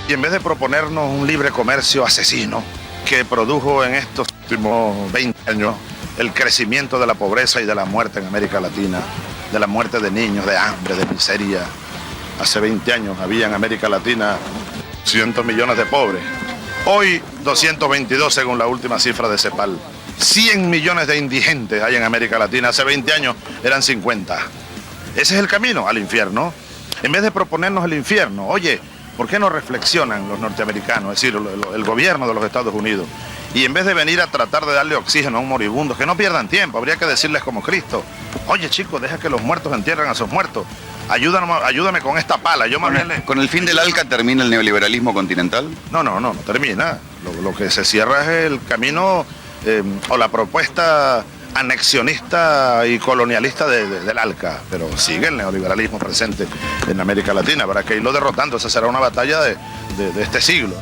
Y en vez de proponernos un libre comercio asesino que produjo en estos últimos 20 años el crecimiento de la pobreza y de la muerte en América Latina, de la muerte de niños, de hambre, de miseria. Hace 20 años había en América Latina 100 millones de pobres. Hoy 222 según la última cifra de CEPAL. 100 millones de indigentes hay en América Latina. Hace 20 años eran 50. Ese es el camino al infierno. En vez de proponernos el infierno, oye, ¿por qué no reflexionan los norteamericanos, es decir, el gobierno de los Estados Unidos? Y en vez de venir a tratar de darle oxígeno a un moribundo, que no pierdan tiempo, habría que decirles como Cristo, oye chicos, deja que los muertos entierren a sus muertos. Ayúdame con esta pala. ¿Con el fin del ALCA termina el neoliberalismo continental? No termina. Lo que se cierra es el camino o la propuesta anexionista y colonialista del ALCA, pero sigue el neoliberalismo presente en América Latina. Habrá que irlo derrotando. Esa será una batalla de este siglo.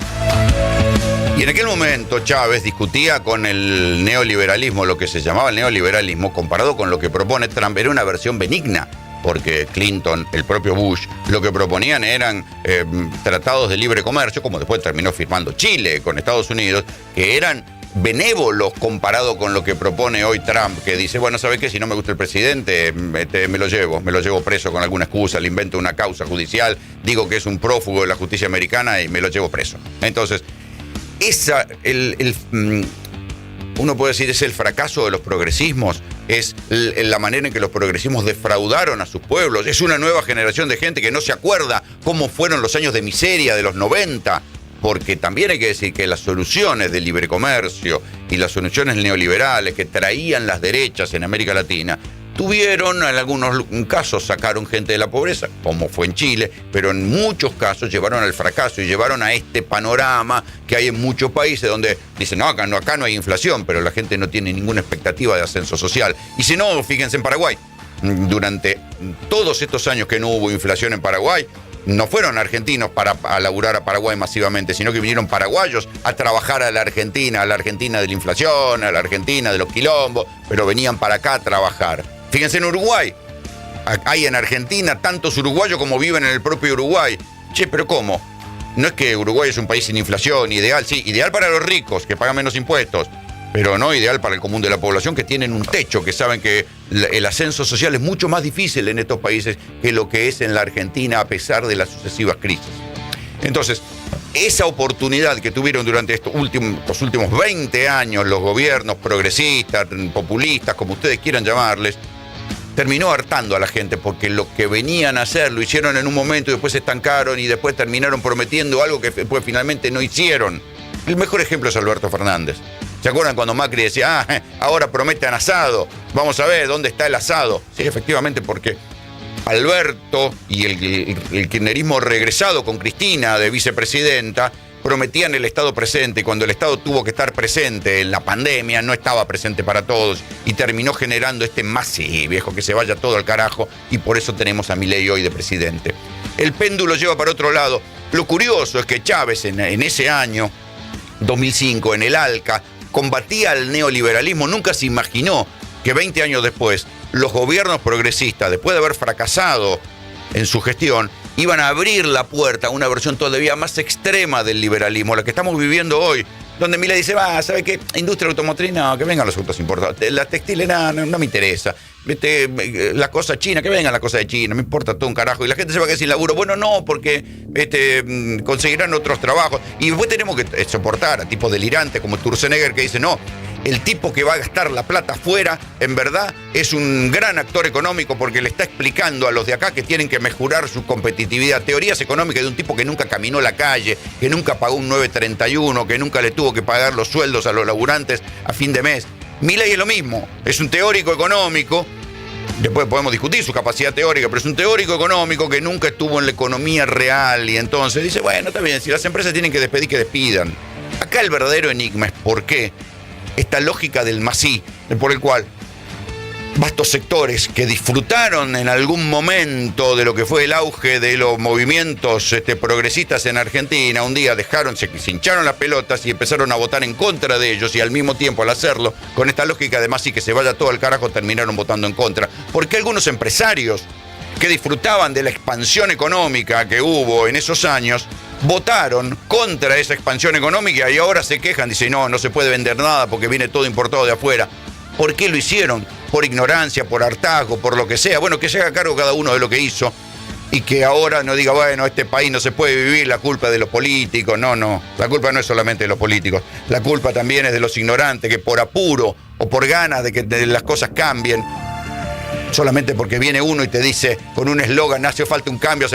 Y en aquel momento Chávez discutía con el neoliberalismo, lo que se llamaba el neoliberalismo, comparado con lo que propone Trump, era una versión benigna, porque Clinton, el propio Bush, lo que proponían eran tratados de libre comercio, como después terminó firmando Chile con Estados Unidos, que eran benévolos comparado con lo que propone hoy Trump, que dice, bueno, ¿sabes qué? Si no me gusta el presidente, me lo llevo preso con alguna excusa, le invento una causa judicial, digo que es un prófugo de la justicia americana y me lo llevo preso. Entonces, uno puede decir, es el fracaso de los progresismos, es la manera en que los progresismos defraudaron a sus pueblos, es una nueva generación de gente que no se acuerda cómo fueron los años de miseria de los 90, porque también hay que decir que las soluciones del libre comercio y las soluciones neoliberales que traían las derechas en América Latina tuvieron, en algunos casos sacaron gente de la pobreza, como fue en Chile, pero en muchos casos llevaron al fracaso y llevaron a este panorama que hay en muchos países donde dicen, no, acá no hay inflación, pero la gente no tiene ninguna expectativa de ascenso social. Y si no, fíjense en Paraguay. Durante todos estos años que no hubo inflación en Paraguay, no fueron argentinos a laburar a Paraguay masivamente, sino que vinieron paraguayos a trabajar a la Argentina de la inflación, a la Argentina de los quilombos, pero venían para acá a trabajar. Fíjense en Uruguay, hay en Argentina tantos uruguayos como viven en el propio Uruguay. Che, pero ¿cómo? No es que Uruguay es un país sin inflación, ideal, sí, ideal para los ricos, que pagan menos impuestos, pero no ideal para el común de la población, que tienen un techo, que saben que el ascenso social es mucho más difícil en estos países que lo que es en la Argentina, a pesar de las sucesivas crisis. Entonces, esa oportunidad que tuvieron durante los últimos 20 años los gobiernos progresistas, populistas, como ustedes quieran llamarles, terminó hartando a la gente, porque lo que venían a hacer lo hicieron en un momento y después se estancaron y después terminaron prometiendo algo que después finalmente no hicieron. El mejor ejemplo es Alberto Fernández. ¿Se acuerdan cuando Macri decía, ahora prometen asado, vamos a ver dónde está el asado? Sí, efectivamente, porque Alberto y el kirchnerismo regresado con Cristina de vicepresidenta prometían el Estado presente, y cuando el Estado tuvo que estar presente en la pandemia, no estaba presente para todos y terminó generando viejo, que se vaya todo al carajo, y por eso tenemos a Milei hoy de presidente. El péndulo lleva para otro lado. Lo curioso es que Chávez en ese año, 2005, en el ALCA, combatía el neoliberalismo. Nunca se imaginó que 20 años después los gobiernos progresistas, después de haber fracasado en su gestión, iban a abrir la puerta a una versión todavía más extrema del liberalismo, la que estamos viviendo hoy, donde Milei dice, ¿sabe qué? Industria automotriz, no, que vengan los autos importados. Las textiles, no me interesa. La cosa china, que vengan las cosas de China, me importa todo un carajo. Y la gente se va a quedar sin laburo. Bueno, no, porque conseguirán otros trabajos. Y después tenemos que soportar a tipos delirantes como Sturzenegger, que dice, no, el tipo que va a gastar la plata afuera, en verdad, es un gran actor económico, porque le está explicando a los de acá que tienen que mejorar su competitividad. Teorías económicas de un tipo que nunca caminó la calle, que nunca pagó un 931, que nunca le tuvo que pagar los sueldos a los laburantes a fin de mes. Milei es lo mismo, es un teórico económico. Después podemos discutir su capacidad teórica, pero es un teórico económico que nunca estuvo en la economía real, y entonces dice, bueno, está bien, si las empresas tienen que despedir, que despidan. Acá el verdadero enigma es por qué esta lógica del masí, por el cual vastos sectores que disfrutaron en algún momento de lo que fue el auge de los movimientos progresistas en Argentina, un día se hincharon las pelotas y empezaron a votar en contra de ellos, y al mismo tiempo, al hacerlo, con esta lógica de masí, que se vaya todo al carajo, terminaron votando en contra. Porque algunos empresarios que disfrutaban de la expansión económica que hubo en esos años, votaron contra esa expansión económica y ahora se quejan, dicen, no se puede vender nada porque viene todo importado de afuera. ¿Por qué lo hicieron? Por ignorancia, por hartazgo, por lo que sea. Bueno, que se haga cargo cada uno de lo que hizo y que ahora no diga, bueno, este país no se puede vivir, la culpa es de los políticos. No, la culpa no es solamente de los políticos. La culpa también es de los ignorantes que por apuro o por ganas de que las cosas cambien, solamente porque viene uno y te dice con un eslogan, hace falta un cambio,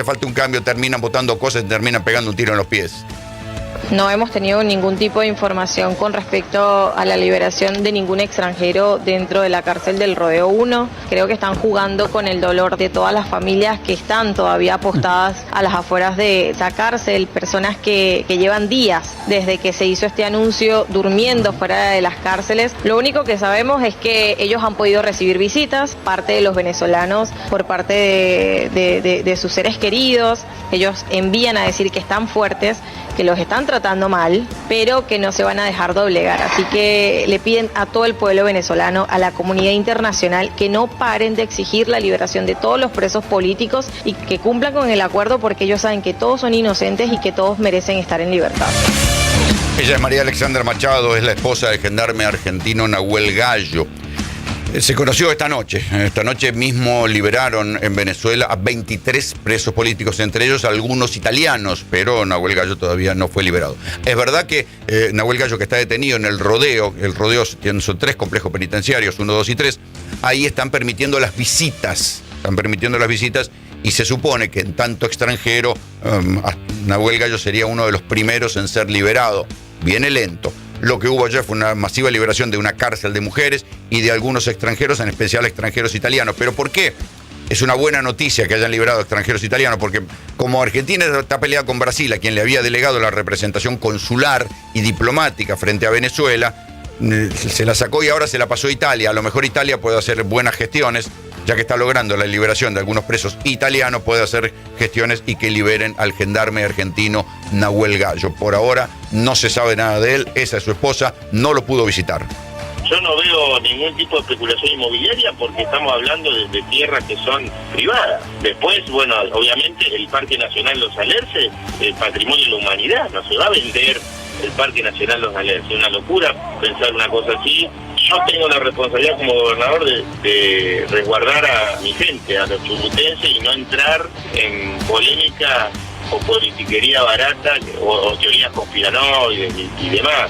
terminan votando cosas y terminan pegando un tiro en los pies. No hemos tenido ningún tipo de información con respecto a la liberación de ningún extranjero dentro de la cárcel del Rodeo 1. Creo que están jugando con el dolor de todas las familias que están todavía apostadas a las afueras de esa cárcel, personas que llevan días desde que se hizo este anuncio durmiendo fuera de las cárceles. Lo único que sabemos es que ellos han podido recibir visitas, parte de los venezolanos por parte de sus seres queridos. Ellos envían a decir que están fuertes que los están tratando mal, pero que no se van a dejar doblegar. Así que le piden a todo el pueblo venezolano, a la comunidad internacional, que no paren de exigir la liberación de todos los presos políticos y que cumplan con el acuerdo, porque ellos saben que todos son inocentes y que todos merecen estar en libertad. Ella es María Alexandra Machado, es la esposa del gendarme argentino Nahuel Gallo. Se conoció esta noche. Esta noche mismo liberaron en Venezuela a 23 presos políticos, entre ellos algunos italianos, pero Nahuel Gallo todavía no fue liberado. Es verdad que Nahuel Gallo, que está detenido en el Rodeo son 3 complejos penitenciarios, 1, 2 y 3, ahí están permitiendo las visitas. Y se supone que en tanto extranjero, Nahuel Gallo sería uno de los primeros en ser liberado. Viene lento. Lo que hubo ayer fue una masiva liberación de una cárcel de mujeres y de algunos extranjeros, en especial extranjeros italianos. ¿Pero por qué? Es una buena noticia que hayan liberado extranjeros italianos, porque como Argentina está peleada con Brasil, a quien le había delegado la representación consular y diplomática frente a Venezuela, se la sacó y ahora se la pasó a Italia. A lo mejor Italia puede hacer buenas gestiones, ya que está logrando la liberación de algunos presos italianos, puede hacer gestiones y que liberen al gendarme argentino Nahuel Gallo. Por ahora no se sabe nada de él, esa es su esposa, no lo pudo visitar. Yo no veo ningún tipo de especulación inmobiliaria porque estamos hablando de tierras que son privadas. Después, bueno, obviamente el Parque Nacional Los Alerces es patrimonio de la humanidad, no se va a vender el Parque Nacional Los Alerces. Es una locura pensar una cosa así. Yo tengo la responsabilidad como gobernador de resguardar a mi gente, a los chubutenses, y no entrar en polémica o politiquería barata o teorías conspiranoides y demás.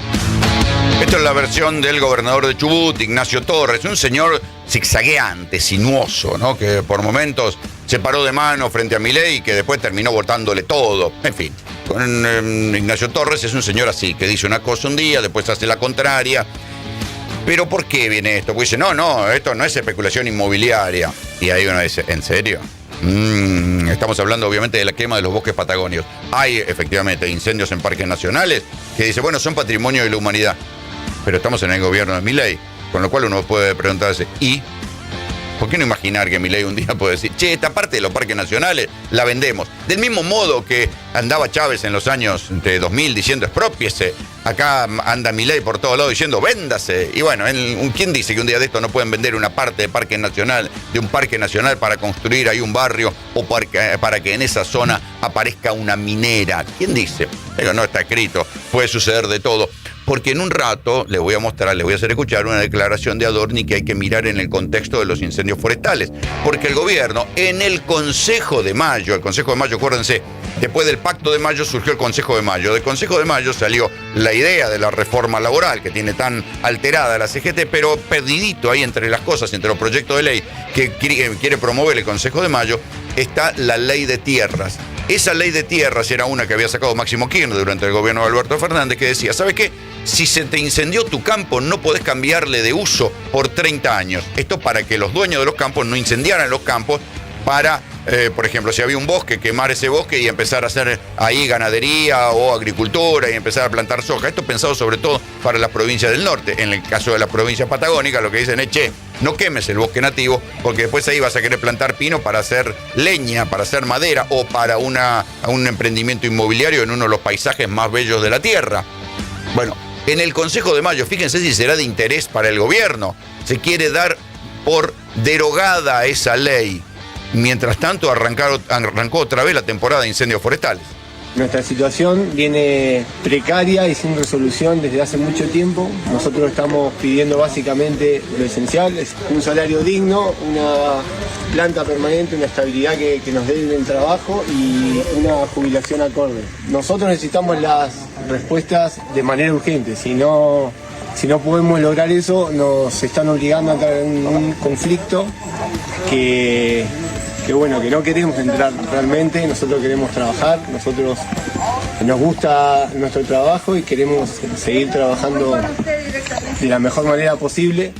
Esta es la versión del gobernador de Chubut, Ignacio Torres, un señor zigzagueante, sinuoso, ¿no? Que por momentos se paró de mano frente a Milei y que después terminó votándole todo. En fin, con Ignacio Torres es un señor así, que dice una cosa un día, después hace la contraria. ¿Pero por qué viene esto? Pues dice, no, esto no es especulación inmobiliaria. Y ahí uno dice, ¿en serio? Estamos hablando obviamente de la quema de los bosques patagónicos. Hay efectivamente incendios en parques nacionales que dice, bueno, son patrimonio de la humanidad. Pero estamos en el gobierno de Milei, con lo cual uno puede preguntarse, ¿y? ¿Por qué no imaginar que Milei un día puede decir, che, esta parte de los parques nacionales la vendemos? Del mismo modo que andaba Chávez en los años de 2000 diciendo, expropiese. Acá anda Milei por todos lados diciendo, véndase. Y bueno, ¿quién dice que un día de esto no pueden vender una parte de parque nacional, de un parque nacional para construir ahí un barrio o para que en esa zona aparezca una minera? ¿Quién dice? Pero no está escrito, puede suceder de todo. Porque en un rato les voy a mostrar, les voy a hacer escuchar una declaración de Adorni que hay que mirar en el contexto de los incendios forestales. Porque el gobierno, en el Consejo de Mayo, acuérdense, después del Pacto de Mayo surgió el Consejo de Mayo. Del Consejo de Mayo salió la idea de la reforma laboral que tiene tan alterada la CGT, pero perdidito ahí entre las cosas, entre los proyectos de ley que quiere promover el Consejo de Mayo, está la ley de tierras. Esa ley de tierras era una que había sacado Máximo Kirchner durante el gobierno de Alberto Fernández, que decía, ¿sabes qué? Si se te incendió tu campo, no podés cambiarle de uso por 30 años. Esto para que los dueños de los campos no incendiaran los campos para, por ejemplo, si había un bosque, quemar ese bosque y empezar a hacer ahí ganadería o agricultura y empezar a plantar soja. Esto pensado sobre todo para las provincias del norte. En el caso de las provincias patagónicas, lo que dicen es, che, no quemes el bosque nativo porque después ahí vas a querer plantar pino para hacer leña, para hacer madera o para un emprendimiento inmobiliario en uno de los paisajes más bellos de la tierra. Bueno, en el Consejo de Mayo, fíjense si será de interés para el gobierno, se quiere dar por derogada esa ley. Mientras tanto, arrancó otra vez la temporada de incendios forestales. Nuestra situación viene precaria y sin resolución desde hace mucho tiempo. Nosotros estamos pidiendo básicamente lo esencial, es un salario digno, una planta permanente, una estabilidad que nos dé en el trabajo y una jubilación acorde. Nosotros necesitamos las respuestas de manera urgente, si no podemos lograr eso, nos están obligando a entrar en un conflicto que no queremos entrar realmente. Nosotros queremos trabajar, nosotros nos gusta nuestro trabajo y queremos seguir trabajando de la mejor manera posible.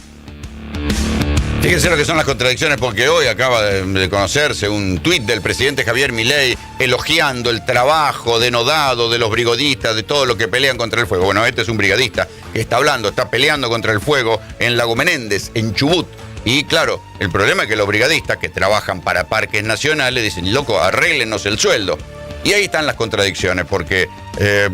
Fíjense lo que son las contradicciones, porque hoy acaba de conocerse un tuit del presidente Javier Milei elogiando el trabajo denodado de los brigadistas, de todo lo que pelean contra el fuego. Bueno, este es un brigadista que está peleando contra el fuego en Lago Menéndez, en Chubut. Y claro, el problema es que los brigadistas que trabajan para parques nacionales dicen, loco, arréglenos el sueldo. Y ahí están las contradicciones, porque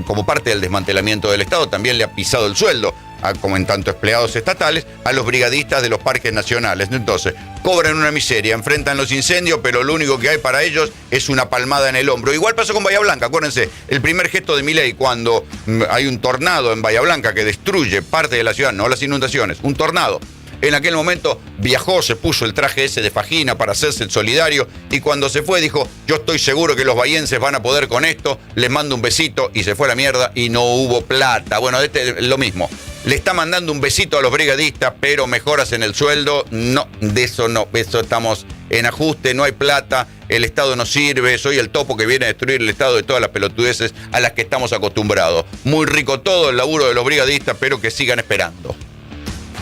como parte del desmantelamiento del Estado, también le ha pisado el sueldo, como en tanto empleados estatales, a los brigadistas de los parques nacionales. Entonces, cobran una miseria, enfrentan los incendios, pero lo único que hay para ellos es una palmada en el hombro. Igual pasó con Bahía Blanca, acuérdense, el primer gesto de Milei cuando hay un tornado en Bahía Blanca que destruye parte de la ciudad, no las inundaciones, un tornado. En aquel momento viajó, se puso el traje ese de fajina para hacerse el solidario y cuando se fue dijo, yo estoy seguro que los bahienses van a poder con esto, les mando un besito y se fue a la mierda y no hubo plata. Bueno, lo mismo. Le está mandando un besito a los brigadistas, pero mejoras en el sueldo, no, de eso no, eso estamos en ajuste, no hay plata, el Estado no sirve, soy el topo que viene a destruir el Estado de todas las pelotudeces a las que estamos acostumbrados. Muy rico todo el laburo de los brigadistas, pero que sigan esperando.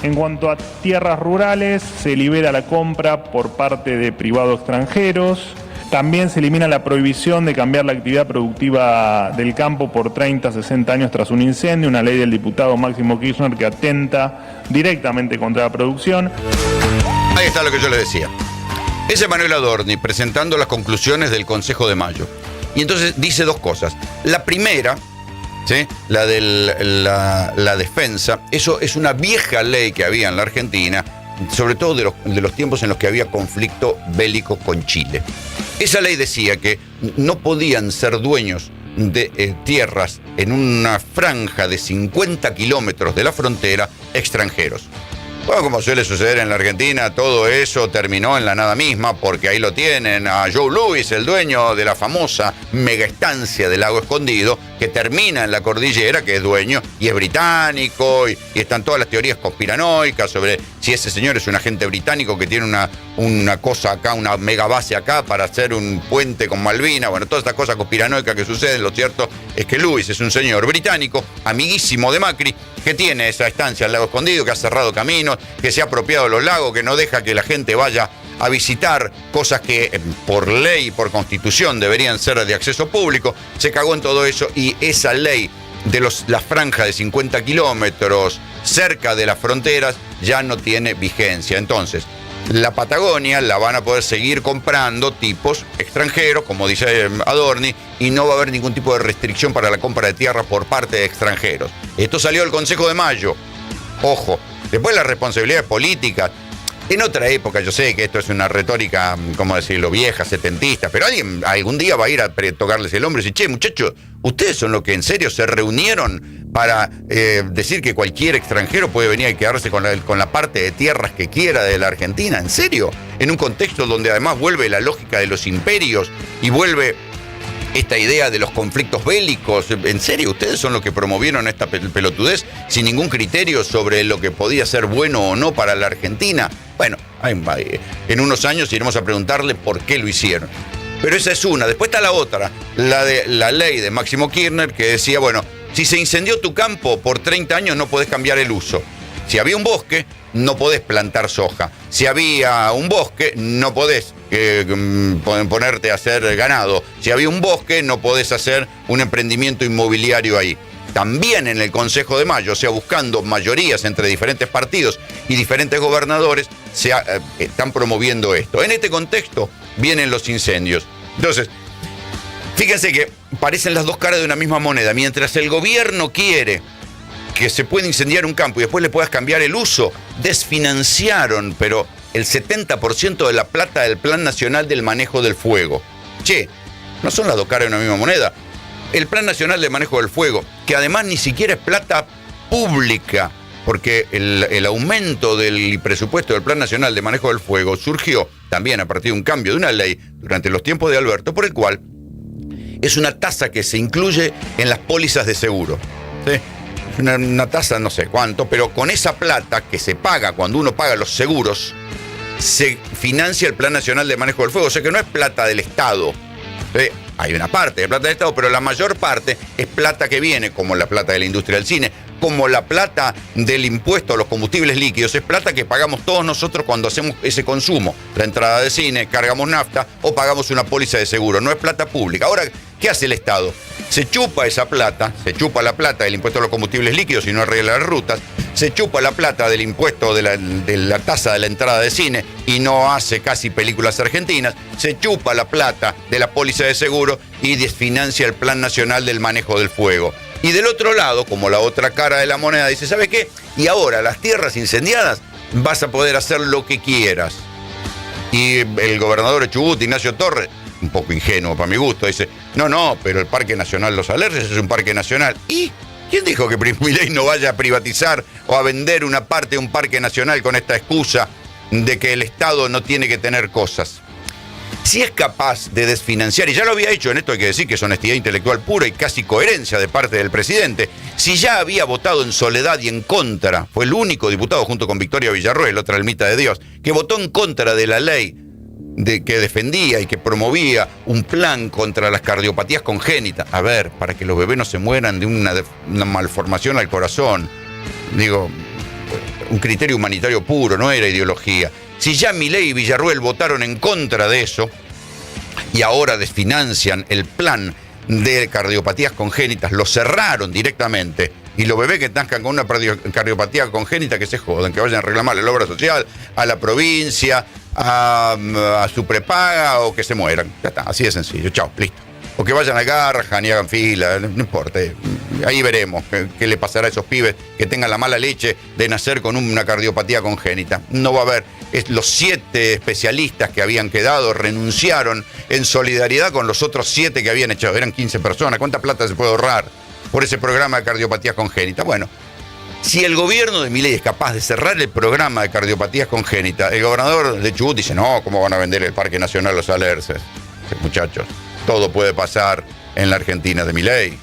En cuanto a tierras rurales, se libera la compra por parte de privados extranjeros. También se elimina la prohibición de cambiar la actividad productiva del campo por 30 a 60 años tras un incendio, una ley del diputado Máximo Kirchner que atenta directamente contra la producción. Ahí está lo que yo le decía. Es Emanuel Adorni presentando las conclusiones del Consejo de Mayo. Y entonces dice dos cosas. La primera, ¿sí?, la de la defensa, eso es una vieja ley que había en la Argentina, sobre todo de los tiempos en los que había conflicto bélico con Chile. Esa ley decía que no podían ser dueños de tierras en una franja de 50 kilómetros de la frontera extranjeros. Bueno, como suele suceder en la Argentina, todo eso terminó en la nada misma, porque ahí lo tienen a Joe Louis, el dueño de la famosa mega estancia del Lago Escondido, que termina en la cordillera, que es dueño, y es británico, y están todas las teorías conspiranoicas sobre si ese señor es un agente británico que tiene una cosa acá, una mega base acá para hacer un puente con Malvinas. Bueno, todas estas cosas conspiranoicas que suceden, lo cierto es que Louis es un señor británico, amiguísimo de Macri, que tiene esa estancia al Lago Escondido, que ha cerrado caminos, que se ha apropiado de los lagos, que no deja que la gente vaya a visitar cosas que por ley y por constitución deberían ser de acceso público. Se cagó en todo eso y esa ley de la franja de 50 kilómetros cerca de las fronteras ya no tiene vigencia. Entonces, la Patagonia la van a poder seguir comprando tipos extranjeros, como dice Adorni, y no va a haber ningún tipo de restricción para la compra de tierra por parte de extranjeros. Esto salió del Consejo de Mayo. Ojo, después las responsabilidades políticas. En otra época, yo sé que esto es una retórica, ¿cómo decirlo?, vieja, setentista, pero alguien algún día va a ir a tocarles el hombro y decir, che, muchachos, ¿ustedes son los que en serio se reunieron para decir que cualquier extranjero puede venir y quedarse con la parte de tierras que quiera de la Argentina? ¿En serio? En un contexto donde además vuelve la lógica de los imperios y vuelve esta idea de los conflictos bélicos. ¿En serio? ¿Ustedes son los que promovieron esta pelotudez sin ningún criterio sobre lo que podía ser bueno o no para la Argentina? Bueno, en unos años iremos a preguntarle por qué lo hicieron. Pero esa es una. Después está la otra, la de la ley de Máximo Kirchner, que decía, bueno, si se incendió tu campo por 30 años no podés cambiar el uso. Si había un bosque, no podés plantar soja. Si había un bosque, no podés ponerte a hacer ganado. Si había un bosque, no podés hacer un emprendimiento inmobiliario ahí. También en el Consejo de Mayo, o sea, buscando mayorías entre diferentes partidos y diferentes gobernadores, están promoviendo esto. En este contexto vienen los incendios. Entonces, fíjense que parecen las dos caras de una misma moneda. Mientras el gobierno quiere que se pueda incendiar un campo y después le puedas cambiar el uso, desfinanciaron, pero el 70% de la plata del Plan Nacional del Manejo del Fuego. Che, ¿no son las dos caras de una misma moneda? El Plan Nacional de Manejo del Fuego, que además ni siquiera es plata pública, porque el aumento del presupuesto del Plan Nacional de Manejo del Fuego surgió también a partir de un cambio de una ley durante los tiempos de Alberto, por el cual es una tasa que se incluye en las pólizas de seguro. ¿Sí? Una tasa no sé cuánto, pero con esa plata que se paga cuando uno paga los seguros, se financia el Plan Nacional de Manejo del Fuego. O sea que no es plata del Estado. ¿Sí? Hay una parte de plata del Estado, pero la mayor parte es plata que viene, como la plata de la industria del cine, como la plata del impuesto a los combustibles líquidos, es plata que pagamos todos nosotros cuando hacemos ese consumo. La entrada de cine, cargamos nafta o pagamos una póliza de seguro. No es plata pública. Ahora, ¿Qué hace el Estado? Se chupa esa plata, se chupa la plata del impuesto a los combustibles líquidos y no arregla las rutas, se chupa la plata del impuesto de la tasa de la entrada de cine y no hace casi películas argentinas, se chupa la plata de la póliza de seguro y desfinancia el Plan Nacional del Manejo del Fuego. Y del otro lado, como la otra cara de la moneda, dice, ¿sabe qué? Y ahora las tierras incendiadas vas a poder hacer lo que quieras. Y el gobernador de Chubut, Ignacio Torres, un poco ingenuo para mi gusto, dice, no, pero el Parque Nacional Los Alerces es un parque nacional. ¿Y quién dijo que Milei no vaya a privatizar o a vender una parte de un parque nacional con esta excusa de que el Estado no tiene que tener cosas? Si es capaz de desfinanciar, y ya lo había hecho, en esto hay que decir que es honestidad intelectual pura y casi coherencia de parte del presidente, si ya había votado en soledad y en contra, fue el único diputado junto con Victoria Villarroel, otra almita de Dios, que votó en contra de la ley que defendía y que promovía un plan contra las cardiopatías congénitas. A ver, para que los bebés no se mueran de una malformación al corazón. Digo, un criterio humanitario puro, no era ideología. Si ya Milei y Villarroel votaron en contra de eso y ahora desfinancian el plan de cardiopatías congénitas, lo cerraron directamente, y los bebés que nazcan con una cardiopatía congénita que se jodan, que vayan a reclamar la obra social, a la provincia, a su prepaga o que se mueran. Ya está, así de sencillo, chao, listo. O que vayan a Garrahan y hagan fila, no importa. Ahí veremos qué le pasará a esos pibes que tengan la mala leche de nacer con una cardiopatía congénita. No va a haber. Los 7 especialistas que habían quedado renunciaron en solidaridad con los otros 7 que habían echado. Eran 15 personas. ¿Cuánta plata se puede ahorrar por ese programa de cardiopatías congénitas? Bueno, si el gobierno de Milei es capaz de cerrar el programa de cardiopatías congénitas, el gobernador de Chubut dice, no, ¿cómo van a vender el Parque Nacional Los Alerces? Muchachos, todo puede pasar en la Argentina de Milei.